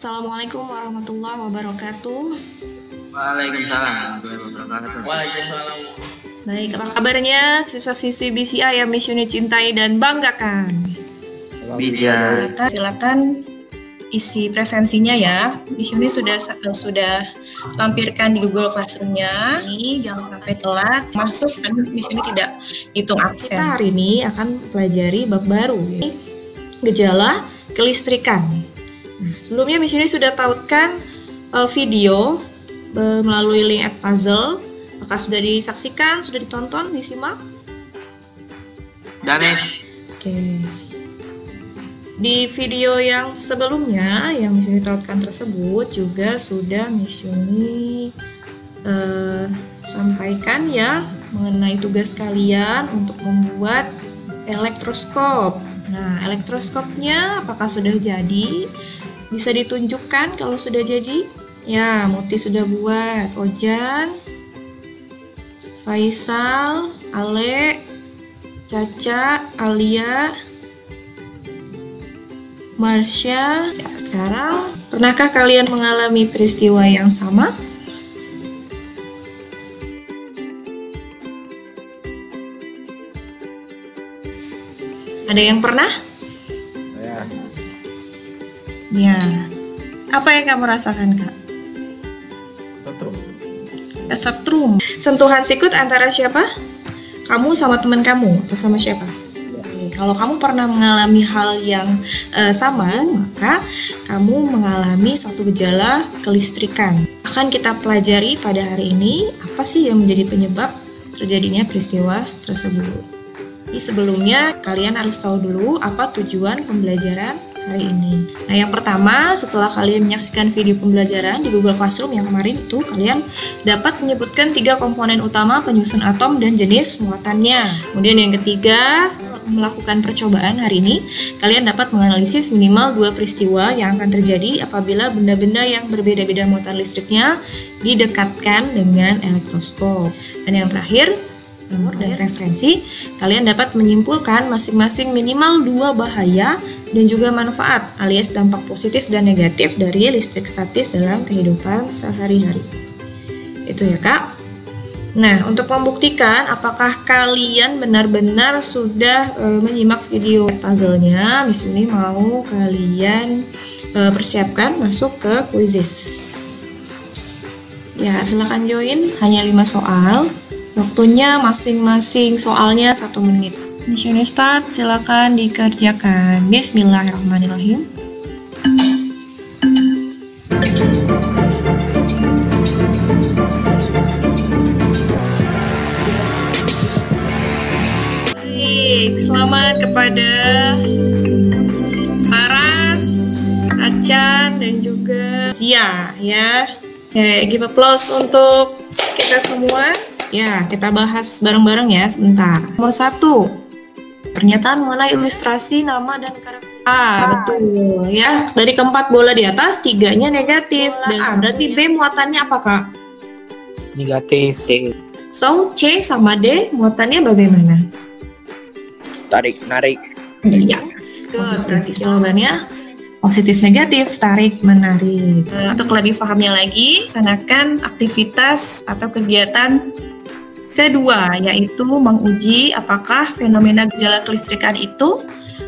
Assalamualaikum warahmatullahi wabarakatuh. Waalaikumsalam warahmatullahi wabarakatuh. Waalaikumsalam. Baik, apa kabarnya siswa-siswi BCA yang Miss Uni cintai dan banggakan? Bisa. Silakan isi presensinya ya. Miss Uni sudah lampirkan di Google Classroom-nya. Ini jangan sampai telat masuk, kan Miss Uni tidak hitung absen. Kita hari ini akan pelajari bab baru, ya. Gejala kelistrikan. Nah, sebelumnya Miss Uni sudah tautkan video melalui link @puzzle. Apakah sudah disaksikan, sudah ditonton, disimak? Ganesh. Oke. Di video yang sebelumnya yang Miss Uni tautkan tersebut juga sudah Miss Uni sampaikan ya mengenai tugas kalian untuk membuat elektroskop. Nah, elektroskopnya apakah sudah jadi? Bisa ditunjukkan kalau sudah jadi? Ya, Muti sudah buat, Ojan, Faisal, Ale, Caca, Alia, Marsha. Ya, sekarang, pernahkah kalian mengalami peristiwa yang sama? Ada yang pernah? Ya. Ya. Apa yang kamu rasakan, Kak? Setrum. Setrum. Sentuhan sikut antara siapa? Kamu sama teman kamu atau sama siapa? Oke, kalau kamu pernah mengalami hal yang sama, maka kamu mengalami suatu gejala kelistrikan. Akan kita pelajari pada hari ini apa sih yang menjadi penyebab terjadinya peristiwa tersebut. Jadi sebelumnya kalian harus tahu dulu apa tujuan pembelajaran hari ini. Nah, yang pertama, setelah kalian menyaksikan video pembelajaran di Google Classroom yang kemarin itu, kalian dapat menyebutkan 3 komponen utama penyusun atom dan jenis muatannya. Kemudian yang ketiga, melakukan percobaan hari ini, kalian dapat menganalisis minimal 2 peristiwa yang akan terjadi apabila benda-benda yang berbeda-beda muatan listriknya didekatkan dengan elektroskop. Dan yang terakhir, dan referensi, kalian dapat menyimpulkan masing-masing minimal 2 bahaya dan juga manfaat alias dampak positif dan negatif dari listrik statis dalam kehidupan sehari-hari. Itu ya, Kak. Nah, untuk membuktikan apakah kalian benar-benar sudah menyimak video puzzle-nya, Miss Uni mau kalian persiapkan masuk ke quizzes. Ya, silakan join, hanya 5 soal. Waktunya masing-masing soalnya 1 menit. Miss Uni start, silakan dikerjakan. Bismillahirrahmanirrahim. Baik, selamat kepada Faras, Acan, dan juga Zia ya. Oke, give applause untuk kita semua. Ya, kita bahas bareng-bareng ya sebentar. Nomor 1, pernyataan mengenai ilustrasi nama dan karakter. Betul ya. Dari keempat bola di atas, 3-nya negatif. Dan berarti B muatannya apa, Kak? Negatif. So, C sama D muatannya bagaimana? Tarik, narik. Iya. Berarti jawabannya positif negatif, tarik, menarik. Untuk lebih pahamnya lagi, laksanakan aktivitas atau kegiatan kedua, yaitu menguji apakah fenomena gejala kelistrikan itu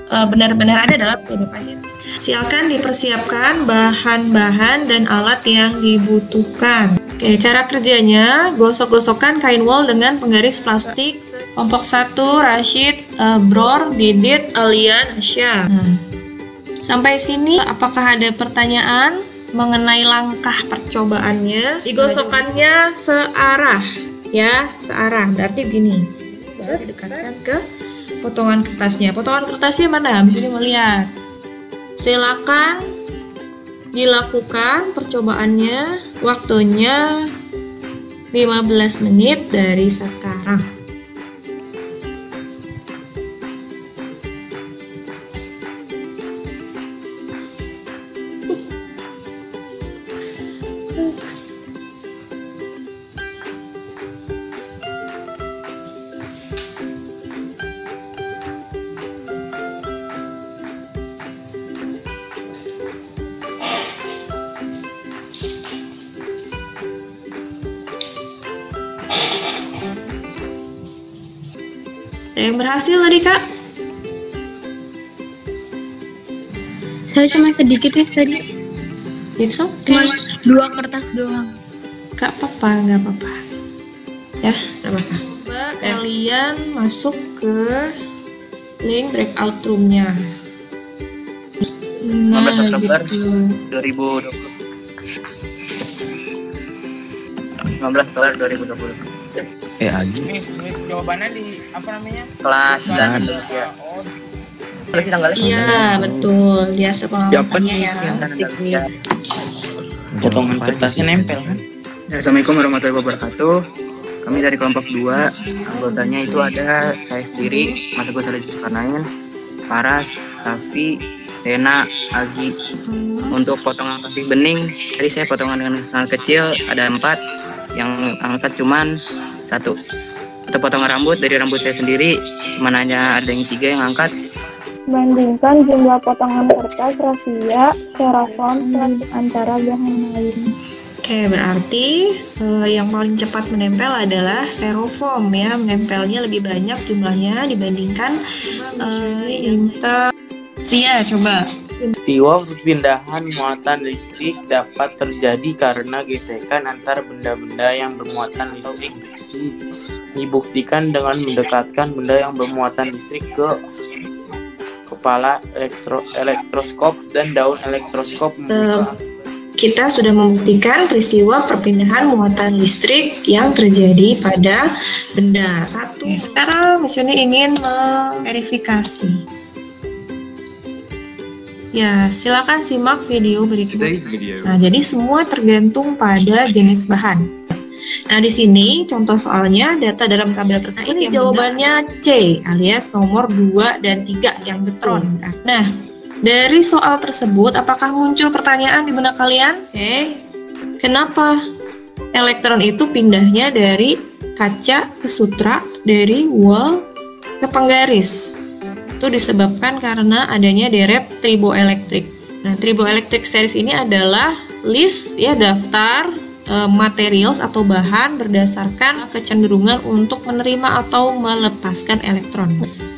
benar-benar ada dalam kehidupan kita. Silakan dipersiapkan bahan-bahan dan alat yang dibutuhkan. Oke, cara kerjanya, gosok-gosokkan kain wol dengan penggaris plastik. Kelompok 1, Rashid, Bror, Didit, Alian, Asya. Sampai sini, apakah ada pertanyaan mengenai langkah percobaannya? Digosokkannya searah. Ya, searah, berarti begini. Baru didekatkan ke potongan kertasnya. Potongan kertasnya mana? Bisa melihat. Silakan dilakukan percobaannya. Waktunya 15 menit dari sekarang. Ada yang berhasil tadi Kak? Saya cuma sedikit nih tadi. It's okay. Cuma 2 kertas doang. Gak apa-apa. Ya, gak apa-apa. Coba kalian masuk ke link breakout room-nya. 15 Oktober gitu. 2020. 19 Oktober 2020. Aji. Jawabannya di apa namanya? Kelas dan Ya. Oh, Berarti tanggalnya? Iya, betul. Dia hasil pengamatannya ya. Potongan kertasnya nempel kan? Assalamualaikum warahmatullahi wabarakatuh. Kami dari kelompok 2. Anggotanya itu ada saya sendiri, Mas Agus Salih Zulkarnain, Paras, Safi, Rena, Agi. Untuk potongan plastik bening, tadi saya potongan dengan sangat kecil, ada 4, yang angkat cuman 1. Untuk potongan rambut, dari rambut saya sendiri, cuman hanya ada yang 3 yang angkat. Bandingkan jumlah potongan kertas raffia, styrofoam, plastik antara bahan lain. Oke, berarti yang paling cepat menempel adalah styrofoam ya. Menempelnya lebih banyak jumlahnya dibandingkan yang Sia, coba. peristiwa perpindahan muatan listrik dapat terjadi karena gesekan antar benda-benda yang bermuatan listrik. Dibuktikan dengan mendekatkan benda yang bermuatan listrik ke kepala elektroskop dan daun elektroskop membuka. Kita sudah membuktikan peristiwa perpindahan muatan listrik yang terjadi pada benda. Satu. Sekarang Miss Yuni ingin memverifikasi. Ya, silakan simak video berikut. Nah, jadi semua tergantung pada jenis bahan. Nah, di sini contoh soalnya data dalam tabel tersebut ini jawabannya C alias nomor 2 dan 3 yang betul. Nah, dari soal tersebut apakah muncul pertanyaan di benak kalian? Kenapa elektron itu pindahnya dari kaca ke sutra, dari wall ke penggaris? Itu disebabkan karena adanya deret triboelektrik. Nah, triboelektrik series ini adalah list ya, daftar materials atau bahan berdasarkan kecenderungan untuk menerima atau melepaskan elektron.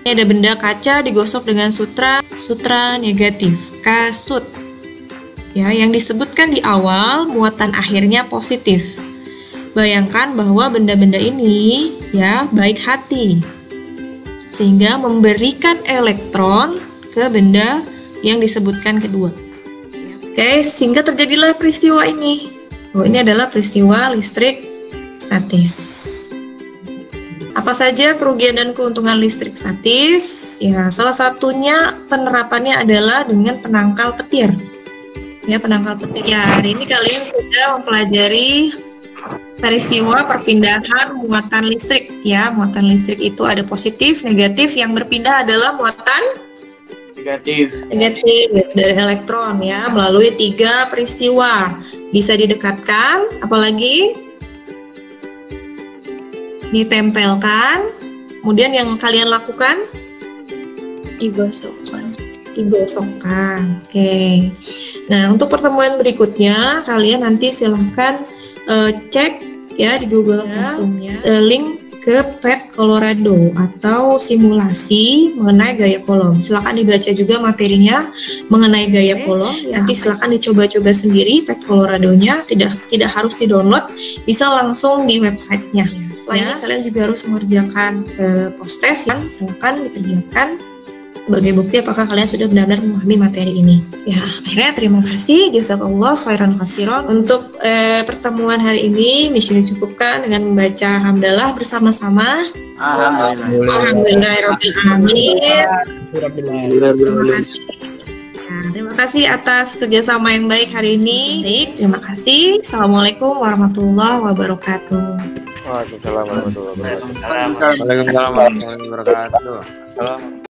Ini ada benda kaca digosok dengan sutra negatif, kasut. Ya, yang disebutkan di awal muatan akhirnya positif. Bayangkan bahwa benda-benda ini ya baik hati, sehingga memberikan elektron ke benda yang disebutkan kedua. Oke, sehingga terjadilah peristiwa ini. Ini adalah peristiwa listrik statis. Apa saja kerugian dan keuntungan listrik statis? Ya, salah satunya penerapannya adalah dengan penangkal petir. Ya, penangkal petir. Ya, hari ini kalian sudah mempelajari peristiwa perpindahan muatan listrik. Ya, muatan listrik itu ada positif, negatif. Yang berpindah adalah muatan negatif dari elektron ya, melalui 3 peristiwa. Bisa didekatkan, apalagi ditempelkan. Kemudian yang kalian lakukan digosokkan. Oke. Nah, untuk pertemuan berikutnya kalian nanti silahkan cek ya di Google Classroom-nya link ke PET Colorado atau simulasi mengenai gaya kolom. Silakan dibaca juga materinya mengenai gaya kolom. Nanti silakan dicoba-coba sendiri PET Colorado-nya, tidak harus di-download, bisa langsung di websitenya. Setelah ini kalian juga harus mengerjakan post test yang silakan dikerjakan sebagai bukti apakah kalian sudah benar-benar memahami materi ini. Ya, akhirnya terima kasih jazakallah khairan katsiran. Untuk pertemuan hari ini Miss Yuni cukupkan dengan membaca hamdalah bersama-sama. Alhamdulillahirabbil alamin. Terima kasih. Nah, terima kasih atas kerjasama yang baik hari ini. Baik, terima kasih. Assalamualaikum warahmatullahi wabarakatuh. Waalaikumsalam warahmatullahi wabarakatuh. Waalaikumsalam warahmatullahi wabarakatuh. Salam.